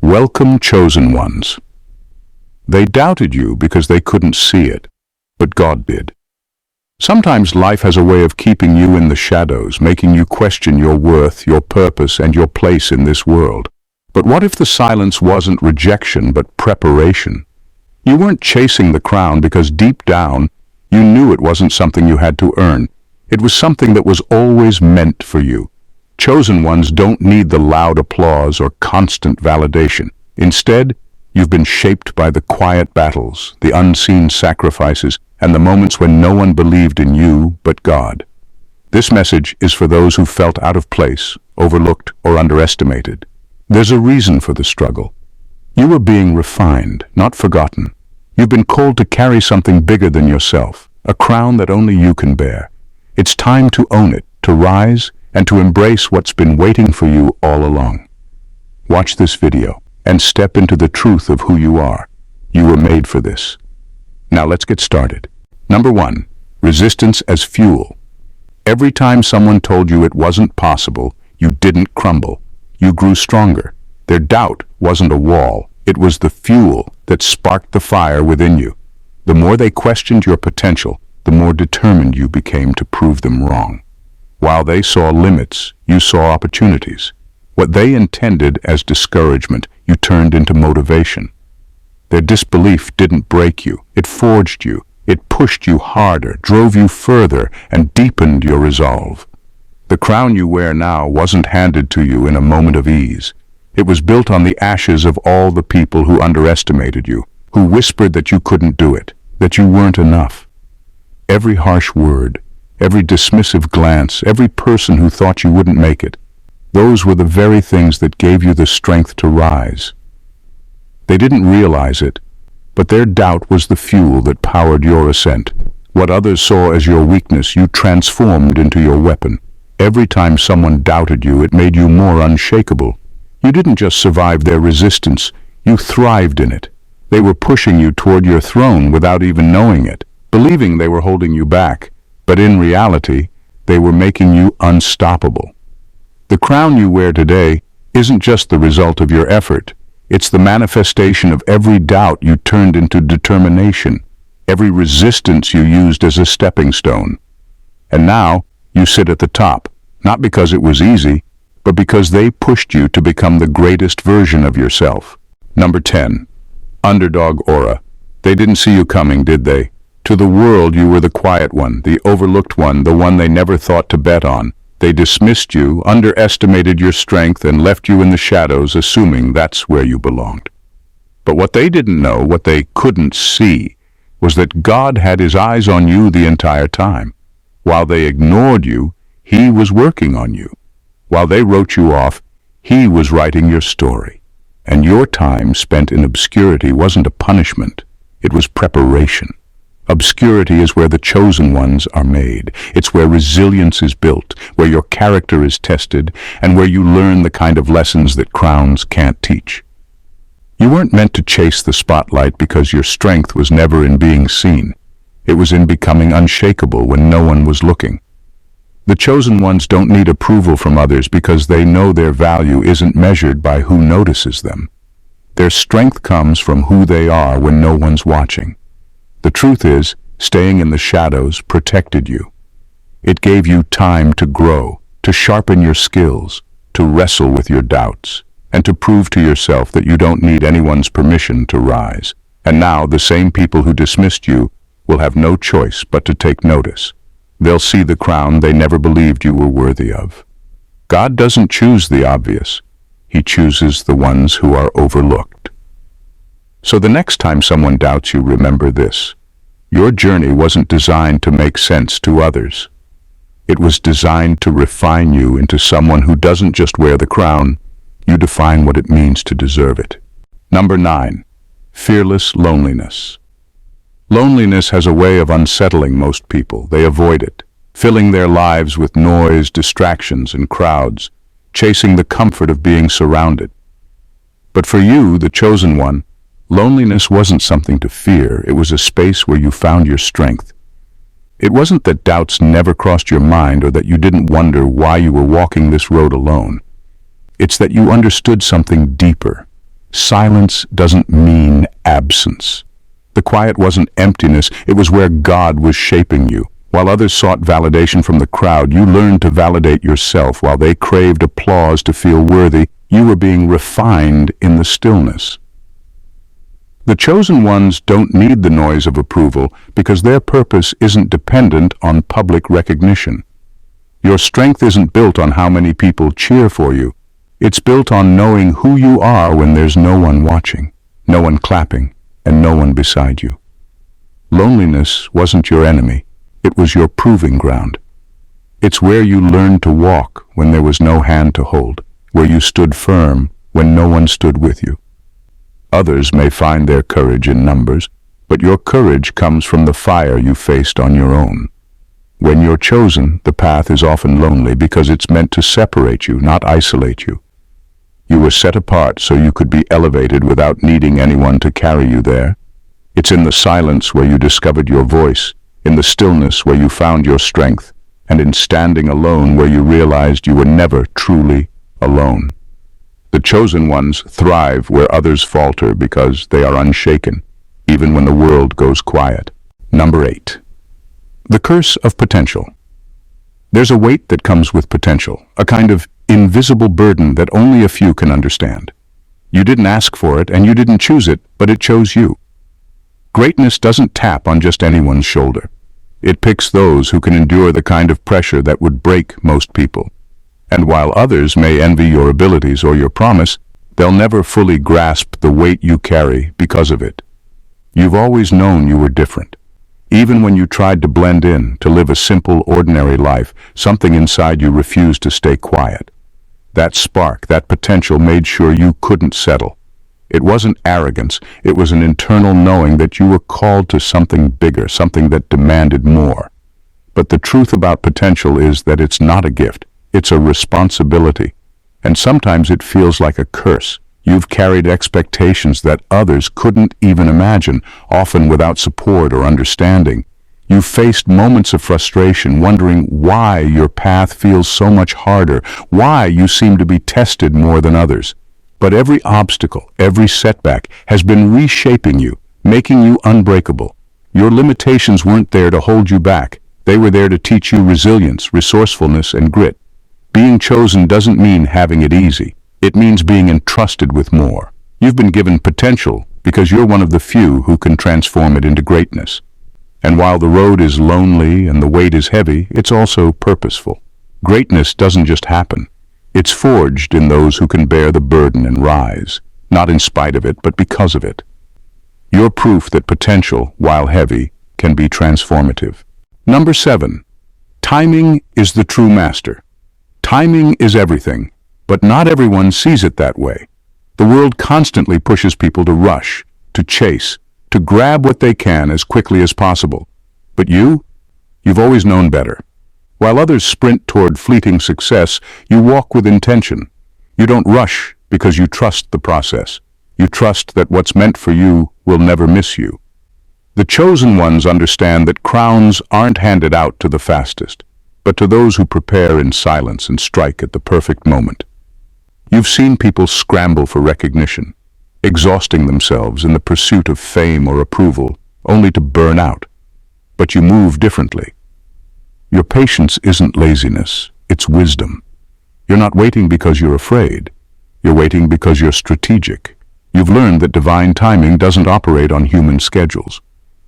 Welcome, chosen ones. They doubted you because they couldn't see it, but God did. Sometimes life has a way of keeping you in the shadows, making you question your worth, your purpose, and your place in this world. But what if the silence wasn't rejection, but preparation? You weren't chasing the crown because deep down, you knew it wasn't something you had to earn. It was something that was always meant for you. Chosen ones don't need the loud applause or constant validation. Instead, you've been shaped by the quiet battles, the unseen sacrifices, and the moments when no one believed in you but God. This message is for those who felt out of place, overlooked, or underestimated. There's a reason for the struggle. You are being refined, not forgotten. You've been called to carry something bigger than yourself, a crown that only you can bear. It's time to own it, to rise, and to embrace what's been waiting for you all along. Watch this video and step into the truth of who you are. You were made for this. Now let's get started. Number 1, resistance as fuel. Every time someone told you it wasn't possible, you didn't crumble. You grew stronger. Their doubt wasn't a wall. It was the fuel that sparked the fire within you. The more they questioned your potential, the more determined you became to prove them wrong. While they saw limits, you saw opportunities. What they intended as discouragement, you turned into motivation. Their disbelief didn't break you. It forged you. It pushed you harder, drove you further, and deepened your resolve. The crown you wear now wasn't handed to you in a moment of ease. It was built on the ashes of all the people who underestimated you, who whispered that you couldn't do it, that you weren't enough. Every harsh word, every dismissive glance, every person who thought you wouldn't make it, those were the very things that gave you the strength to rise. They didn't realize it, but their doubt was the fuel that powered your ascent. What others saw as your weakness, you transformed into your weapon. Every time someone doubted you, it made you more unshakable. You didn't just survive their resistance, you thrived in it. They were pushing you toward your throne without even knowing it, believing they were holding you back. But in reality, they were making you unstoppable. The crown you wear today isn't just the result of your effort. It's the manifestation of every doubt you turned into determination, every resistance you used as a stepping stone. And now, you sit at the top, not because it was easy, but because they pushed you to become the greatest version of yourself. Number 10, underdog aura. They didn't see you coming, did they? To the world, you were the quiet one, the overlooked one, the one they never thought to bet on. They dismissed you, underestimated your strength, and left you in the shadows, assuming that's where you belonged. But what they didn't know, what they couldn't see, was that God had his eyes on you the entire time. While they ignored you, he was working on you. While they wrote you off, he was writing your story. And your time spent in obscurity wasn't a punishment, it was preparation. Obscurity is where the chosen ones are made. It's where resilience is built, where your character is tested, and where you learn the kind of lessons that crowns can't teach. You weren't meant to chase the spotlight because your strength was never in being seen. It was in becoming unshakable when no one was looking. The chosen ones don't need approval from others because they know their value isn't measured by who notices them. Their strength comes from who they are when no one's watching. The truth is, staying in the shadows protected you. It gave you time to grow, to sharpen your skills, to wrestle with your doubts, and to prove to yourself that you don't need anyone's permission to rise. And now the same people who dismissed you will have no choice but to take notice. They'll see the crown they never believed you were worthy of. God doesn't choose the obvious. He chooses the ones who are overlooked. So the next time someone doubts you, remember this. Your journey wasn't designed to make sense to others. It was designed to refine you into someone who doesn't just wear the crown, you define what it means to deserve it. Number 9, fearless loneliness. Loneliness has a way of unsettling most people. They avoid it, filling their lives with noise, distractions, and crowds, chasing the comfort of being surrounded. But for you, the chosen one, loneliness wasn't something to fear. It was a space where you found your strength. It wasn't that doubts never crossed your mind or that you didn't wonder why you were walking this road alone. It's that you understood something deeper, silence doesn't mean absence. The quiet wasn't emptiness, it was where God was shaping you. While others sought validation from the crowd, you learned to validate yourself. While they craved applause to feel worthy, you were being refined in the stillness. The chosen ones don't need the noise of approval because their purpose isn't dependent on public recognition. Your strength isn't built on how many people cheer for you. It's built on knowing who you are when there's no one watching, no one clapping, and no one beside you. Loneliness wasn't your enemy. It was your proving ground. It's where you learned to walk when there was no hand to hold, where you stood firm when no one stood with you. Others may find their courage in numbers, but your courage comes from the fire you faced on your own. When you're chosen, the path is often lonely because it's meant to separate you, not isolate you. You were set apart so you could be elevated without needing anyone to carry you there. It's in the silence where you discovered your voice, in the stillness where you found your strength, and in standing alone where you realized you were never truly alone. The chosen ones thrive where others falter because they are unshaken, even when the world goes quiet. Number 8. The curse of potential. There's a weight that comes with potential, a kind of invisible burden that only a few can understand. You didn't ask for it and you didn't choose it, but it chose you. Greatness doesn't tap on just anyone's shoulder. It picks those who can endure the kind of pressure that would break most people. And while others may envy your abilities or your promise, they'll never fully grasp the weight you carry because of it. You've always known you were different. Even when you tried to blend in, to live a simple, ordinary life, something inside you refused to stay quiet. That spark, that potential made sure you couldn't settle. It wasn't arrogance, it was an internal knowing that you were called to something bigger, something that demanded more. But the truth about potential is that it's not a gift, it's a responsibility. And sometimes it feels like a curse. You've carried expectations that others couldn't even imagine, often without support or understanding. You've faced moments of frustration, wondering why your path feels so much harder, why you seem to be tested more than others. But every obstacle, every setback has been reshaping you, making you unbreakable. Your limitations weren't there to hold you back. They were there to teach you resilience, resourcefulness, and grit. Being chosen doesn't mean having it easy. It means being entrusted with more. You've been given potential because you're one of the few who can transform it into greatness. And while the road is lonely and the weight is heavy, it's also purposeful. Greatness doesn't just happen. It's forged in those who can bear the burden and rise, not in spite of it, but because of it. You're proof that potential, while heavy, can be transformative. Number 7. Timing is the true master. Timing is everything, but not everyone sees it that way. The world constantly pushes people to rush, to chase, to grab what they can as quickly as possible. But you've always known better. While others sprint toward fleeting success, you walk with intention. You don't rush because you trust the process. You trust that what's meant for you will never miss you. The chosen ones understand that crowns aren't handed out to the fastest, but to those who prepare in silence and strike at the perfect moment. You've seen people scramble for recognition, exhausting themselves in the pursuit of fame or approval, only to burn out. But you move differently. Your patience isn't laziness, it's wisdom. You're not waiting because you're afraid. You're waiting because you're strategic. You've learned that divine timing doesn't operate on human schedules.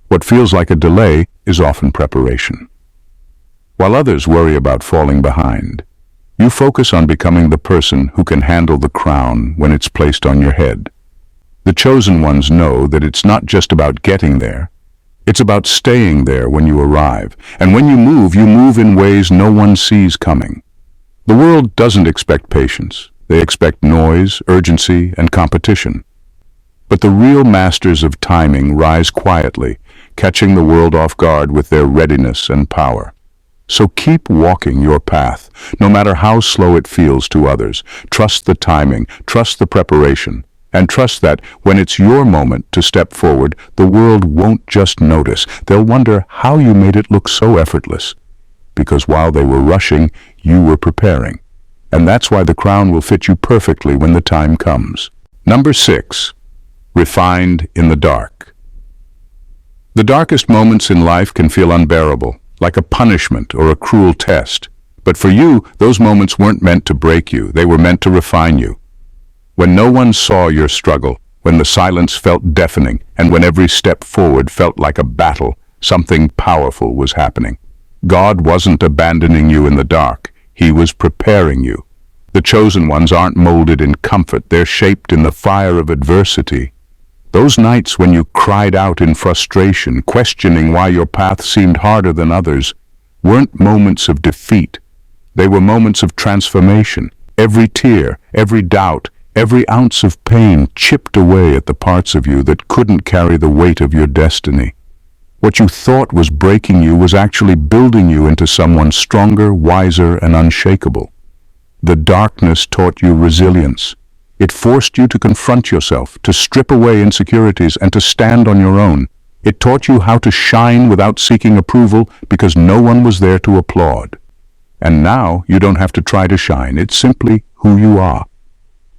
What feels like a delay is often preparation. While others worry about falling behind, you focus on becoming the person who can handle the crown when it's placed on your head. The chosen ones know that it's not just about getting there. It's about staying there when you arrive, and when you move in ways no one sees coming. The world doesn't expect patience. They expect noise, urgency, and competition. But the real masters of timing rise quietly, catching the world off guard with their readiness and power. So keep walking your path, no matter how slow it feels to others. Trust the timing, trust the preparation. And trust that when it's your moment to step forward, the world won't just notice. They'll wonder how you made it look so effortless. Because while they were rushing, you were preparing. And that's why the crown will fit you perfectly when the time comes. Number 6. Refined in the dark. The darkest moments in life can feel unbearable, like a punishment or a cruel test. But for you, those moments weren't meant to break you, they were meant to refine you. When no one saw your struggle, when the silence felt deafening, and when every step forward felt like a battle, something powerful was happening. God wasn't abandoning you in the dark, He was preparing you. The chosen ones aren't molded in comfort, they're shaped in the fire of adversity. Those nights when you cried out in frustration, questioning why your path seemed harder than others, weren't moments of defeat. They were moments of transformation. Every tear, every doubt, every ounce of pain chipped away at the parts of you that couldn't carry the weight of your destiny. What you thought was breaking you was actually building you into someone stronger, wiser, and unshakable. The darkness taught you resilience. It forced you to confront yourself, to strip away insecurities, and to stand on your own. It taught you how to shine without seeking approval because no one was there to applaud. And now you don't have to try to shine, it's simply who you are.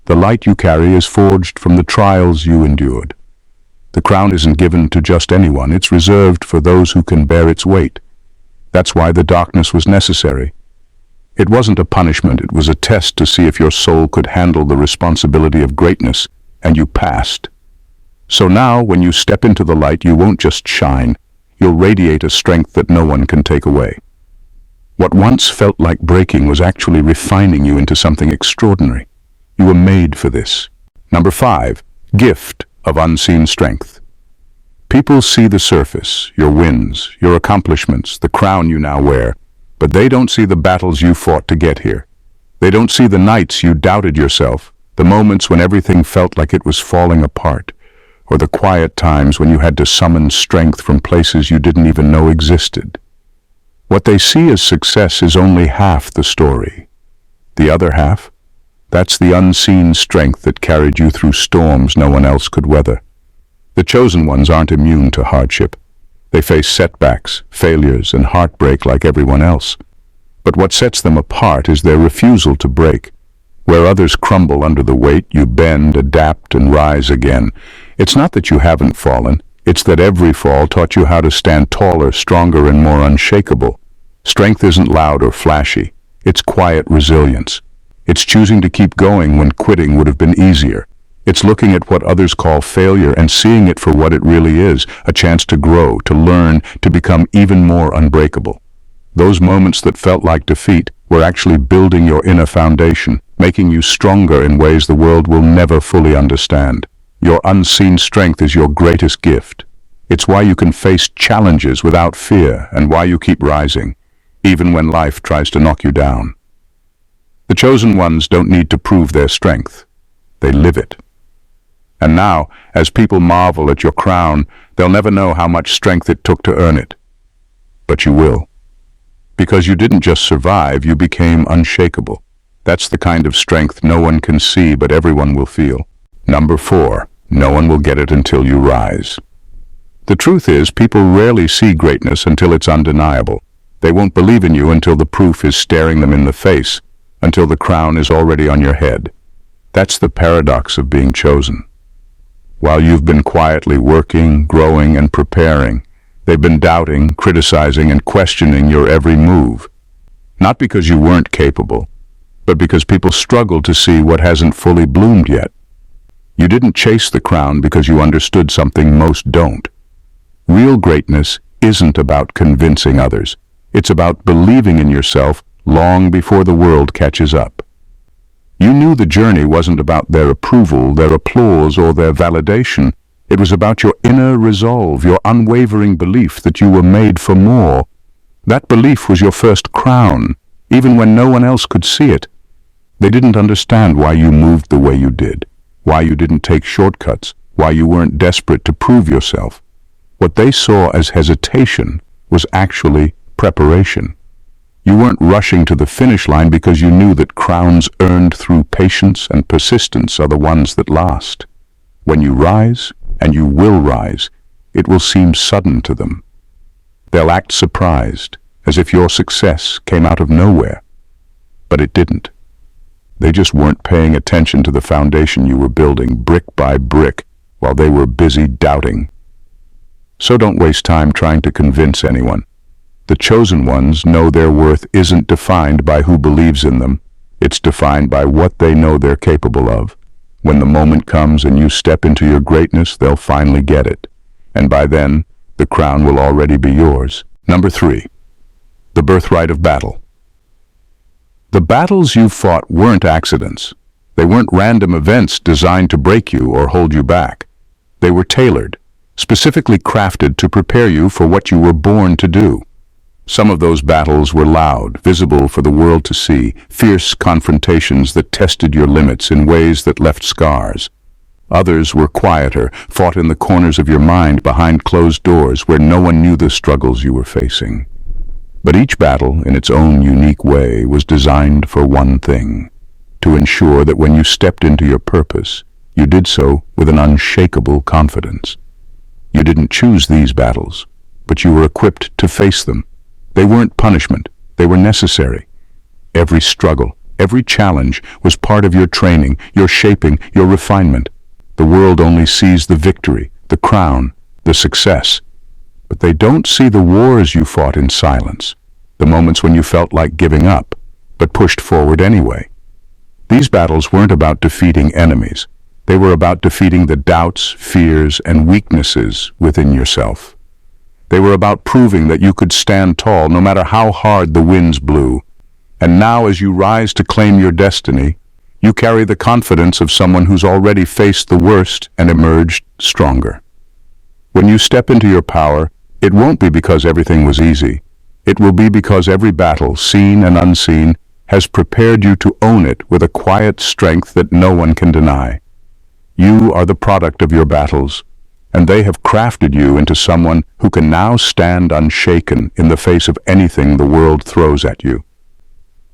The light you carry is forged from the trials you endured. The crown isn't given to just anyone, it's reserved for those who can bear its weight. That's why the darkness was necessary. It wasn't a punishment, it was a test to see if your soul could handle the responsibility of greatness, and you passed. So now, when you step into the light, you won't just shine, you'll radiate a strength that no one can take away. What once felt like breaking was actually refining you into something extraordinary. You were made for this. Number 5. Gift of unseen strength. People see the surface, your wins, your accomplishments, the crown you now wear, but they don't see the battles you fought to get here. They don't see the nights you doubted yourself, the moments when everything felt like it was falling apart, or the quiet times when you had to summon strength from places you didn't even know existed. What they see as success is only half the story. The other half? That's the unseen strength that carried you through storms no one else could weather. The chosen ones aren't immune to hardship. They face setbacks, failures, and heartbreak like everyone else. But what sets them apart is their refusal to break. Where others crumble under the weight, you bend, adapt, and rise again. It's not that you haven't fallen. It's that every fall taught you how to stand taller, stronger, and more unshakable. Strength isn't loud or flashy. It's quiet resilience. It's choosing to keep going when quitting would have been easier. It's looking at what others call failure and seeing it for what it really is, a chance to grow, to learn, to become even more unbreakable. Those moments that felt like defeat were actually building your inner foundation, making you stronger in ways the world will never fully understand. Your unseen strength is your greatest gift. It's why you can face challenges without fear and why you keep rising, even when life tries to knock you down. The chosen ones don't need to prove their strength. They live it. And now, as people marvel at your crown, they'll never know how much strength it took to earn it. But you will. Because you didn't just survive, you became unshakable. That's the kind of strength no one can see, but everyone will feel. Number 4. No one will get it until you rise. The truth is, people rarely see greatness until it's undeniable. They won't believe in you until the proof is staring them in the face, until the crown is already on your head. That's the paradox of being chosen. While you've been quietly working, growing, and preparing, they've been doubting, criticizing, and questioning your every move. Not because you weren't capable, but because people struggle to see what hasn't fully bloomed yet. You didn't chase the crown because you understood something most don't. Real greatness isn't about convincing others. It's about believing in yourself long before the world catches up. You knew the journey wasn't about their approval, their applause, or their validation. It was about your inner resolve, your unwavering belief that you were made for more. That belief was your first crown, even when no one else could see it. They didn't understand why you moved the way you did, why you didn't take shortcuts, why you weren't desperate to prove yourself. What they saw as hesitation was actually preparation. You weren't rushing to the finish line because you knew that crowns earned through patience and persistence are the ones that last. When you rise, and you will rise, it will seem sudden to them. They'll act surprised, as if your success came out of nowhere. But it didn't. They just weren't paying attention to the foundation you were building brick by brick while they were busy doubting. So don't waste time trying to convince anyone. The chosen ones know their worth isn't defined by who believes in them. It's defined by what they know they're capable of. When the moment comes and you step into your greatness, they'll finally get it. And by then, the crown will already be yours. Number 3, the birthright of battle. The battles you fought weren't accidents. They weren't random events designed to break you or hold you back. They were tailored, specifically crafted to prepare you for what you were born to do. Some of those battles were loud, visible for the world to see, fierce confrontations that tested your limits in ways that left scars. Others were quieter, fought in the corners of your mind behind closed doors where no one knew the struggles you were facing. But each battle, in its own unique way, was designed for one thing: to ensure that when you stepped into your purpose, you did so with an unshakable confidence. You didn't choose these battles, but you were equipped to face them. They weren't punishment, they were necessary. Every struggle, every challenge was part of your training, your shaping, your refinement. The world only sees the victory, the crown, the success. But they don't see the wars you fought in silence, the moments when you felt like giving up, but pushed forward anyway. These battles weren't about defeating enemies. They were about defeating the doubts, fears, and weaknesses within yourself. They were about proving that you could stand tall no matter how hard the winds blew. And now, as you rise to claim your destiny, you carry the confidence of someone who's already faced the worst and emerged stronger. When you step into your power, it won't be because everything was easy. It will be because every battle, seen and unseen, has prepared you to own it with a quiet strength that no one can deny. You are the product of your battles, and they have crafted you into someone who can now stand unshaken in the face of anything the world throws at you.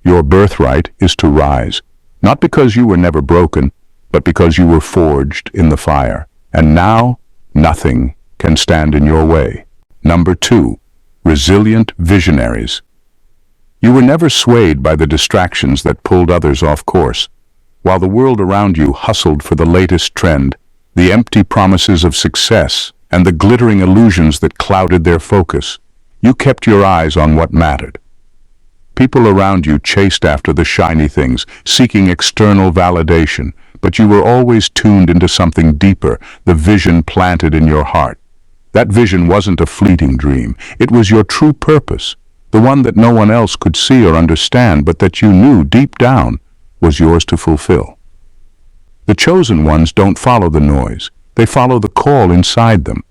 Your birthright is to rise, not because you were never broken, but because you were forged in the fire. And now, nothing can stand in your way. Number 2, resilient visionaries. You were never swayed by the distractions that pulled others off course. While the world around you hustled for the latest trend, the empty promises of success, and the glittering illusions that clouded their focus, you kept your eyes on what mattered. People around you chased after the shiny things, seeking external validation, but you were always tuned into something deeper, the vision planted in your heart. That vision wasn't a fleeting dream. It was your true purpose, the one that no one else could see or understand, but that you knew deep down was yours to fulfill. The chosen ones don't follow the noise. They follow the call inside them.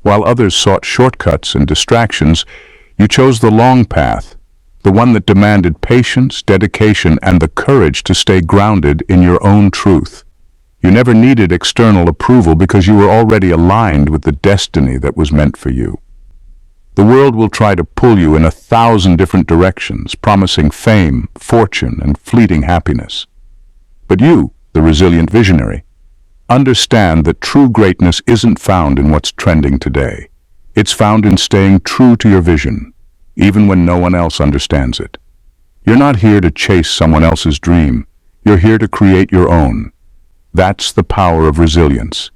While others sought shortcuts and distractions, you chose the long path, the one that demanded patience, dedication, and the courage to stay grounded in your own truth. You never needed external approval because you were already aligned with the destiny that was meant for you. The world will try to pull you in 1,000 different directions, promising fame, fortune, and fleeting happiness. But you, the resilient visionary, understand that true greatness isn't found in what's trending today. It's found in staying true to your vision, even when no one else understands it. You're not here to chase someone else's dream. You're here to create your own. That's the power of resilience.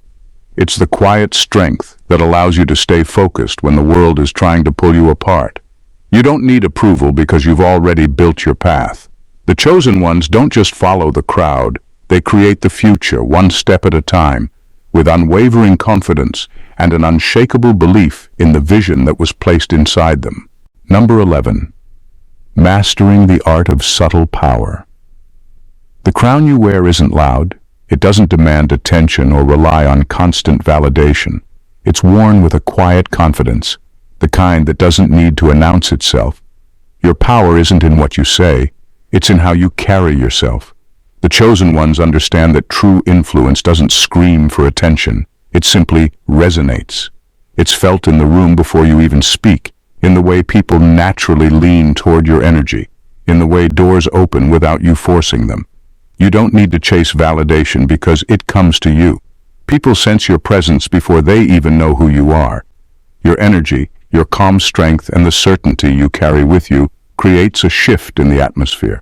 It's the quiet strength that allows you to stay focused when the world is trying to pull you apart. You don't need approval because you've already built your path. The chosen ones don't just follow the crowd. They create the future one step at a time, with unwavering confidence and an unshakable belief in the vision that was placed inside them. Number 11. Mastering the art of subtle power. The crown you wear isn't loud. It doesn't demand attention or rely on constant validation. It's worn with a quiet confidence, the kind that doesn't need to announce itself. Your power isn't in what you say, it's in how you carry yourself. The chosen ones understand that true influence doesn't scream for attention. It simply resonates. It's felt in the room before you even speak, in the way people naturally lean toward your energy, in the way doors open without you forcing them. You don't need to chase validation because it comes to you. People sense your presence before they even know who you are. Your energy, your calm strength, and the certainty you carry with you creates a shift in the atmosphere.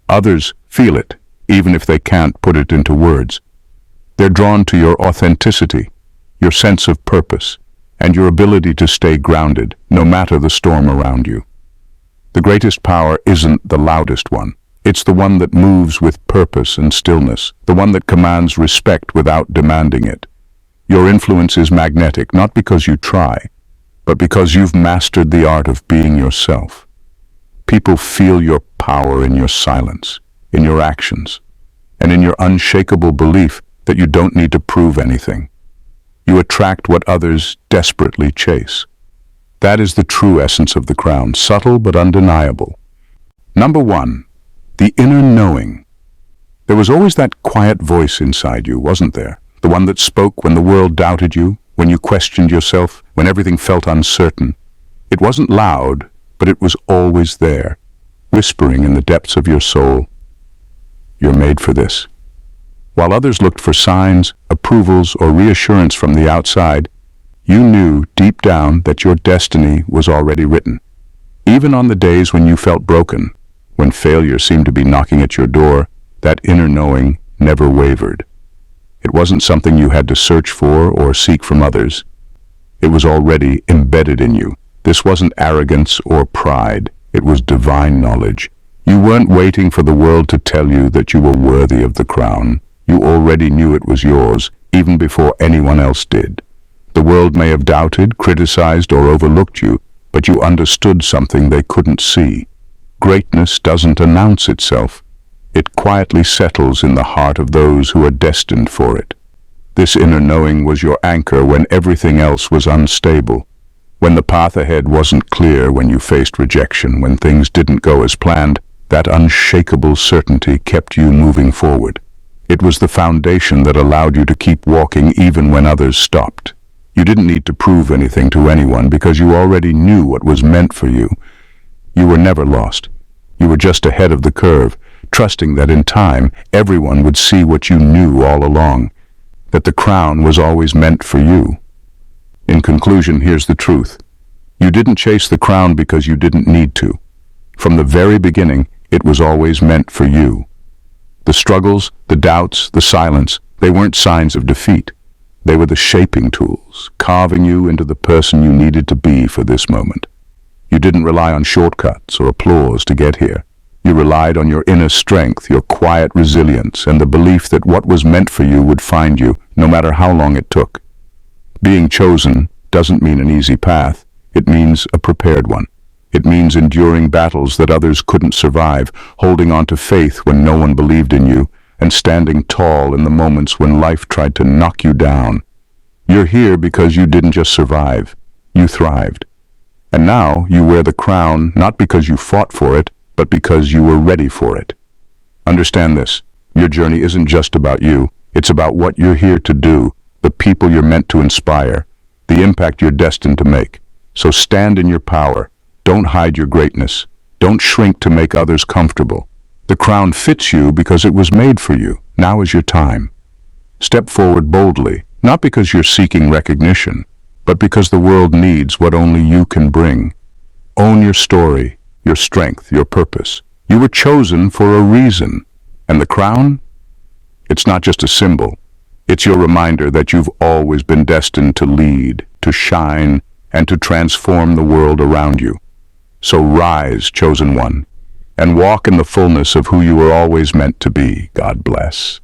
Others feel it, even if they can't put it into words. They're drawn to your authenticity, your sense of purpose, and your ability to stay grounded, no matter the storm around you. The greatest power isn't the loudest one. It's the one that moves with purpose and stillness, the one that commands respect without demanding it. Your influence is magnetic, not because you try, but because you've mastered the art of being yourself. People feel your power in your silence, in your actions, and in your unshakable belief that you don't need to prove anything. You attract what others desperately chase. That is the true essence of the crown, subtle but undeniable. Number 1, the inner knowing. There was always that quiet voice inside you, wasn't there? The one that spoke when the world doubted you, when you questioned yourself, when everything felt uncertain. It wasn't loud, but it was always there, whispering in the depths of your soul, "You're made for this." While others looked for signs, approvals, or reassurance from the outside, you knew deep down that your destiny was already written. Even on the days when you felt broken, when failure seemed to be knocking at your door, that inner knowing never wavered. It wasn't something you had to search for or seek from others. It was already embedded in you. This wasn't arrogance or pride. It was divine knowledge. You weren't waiting for the world to tell you that you were worthy of the crown. You already knew it was yours, even before anyone else did. The world may have doubted, criticized, or overlooked you, but you understood something they couldn't see. Greatness doesn't announce itself. It quietly settles in the heart of those who are destined for it. This inner knowing was your anchor when everything else was unstable. When the path ahead wasn't clear, when you faced rejection, when things didn't go as planned, that unshakable certainty kept you moving forward. It was the foundation that allowed you to keep walking even when others stopped. You didn't need to prove anything to anyone because you already knew what was meant for you. You were never lost. You were just ahead of the curve, trusting that in time everyone would see what you knew all along, that the crown was always meant for you. In conclusion, here's the truth. You didn't chase the crown because you didn't need to. From the very beginning, it was always meant for you. The struggles, the doubts, the silence, they weren't signs of defeat. They were the shaping tools, carving you into the person you needed to be for this moment. You didn't rely on shortcuts or applause to get here. You relied on your inner strength, your quiet resilience, and the belief that what was meant for you would find you, no matter how long it took. Being chosen doesn't mean an easy path. It means a prepared one. It means enduring battles that others couldn't survive, holding on to faith when no one believed in you, and standing tall in the moments when life tried to knock you down. You're here because you didn't just survive, you thrived. And now you wear the crown not because you fought for it, but because you were ready for it. Understand this, your journey isn't just about you, it's about what you're here to do, the people you're meant to inspire, the impact you're destined to make. So stand in your power. Don't hide your greatness. Don't shrink to make others comfortable. The crown fits you because it was made for you. Now is your time. Step forward boldly, not because you're seeking recognition, but because the world needs what only you can bring. Own your story, your strength, your purpose. You were chosen for a reason. And the crown? It's not just a symbol. It's your reminder that you've always been destined to lead, to shine, and to transform the world around you. So rise, chosen one, and walk in the fullness of who you were always meant to be. God bless.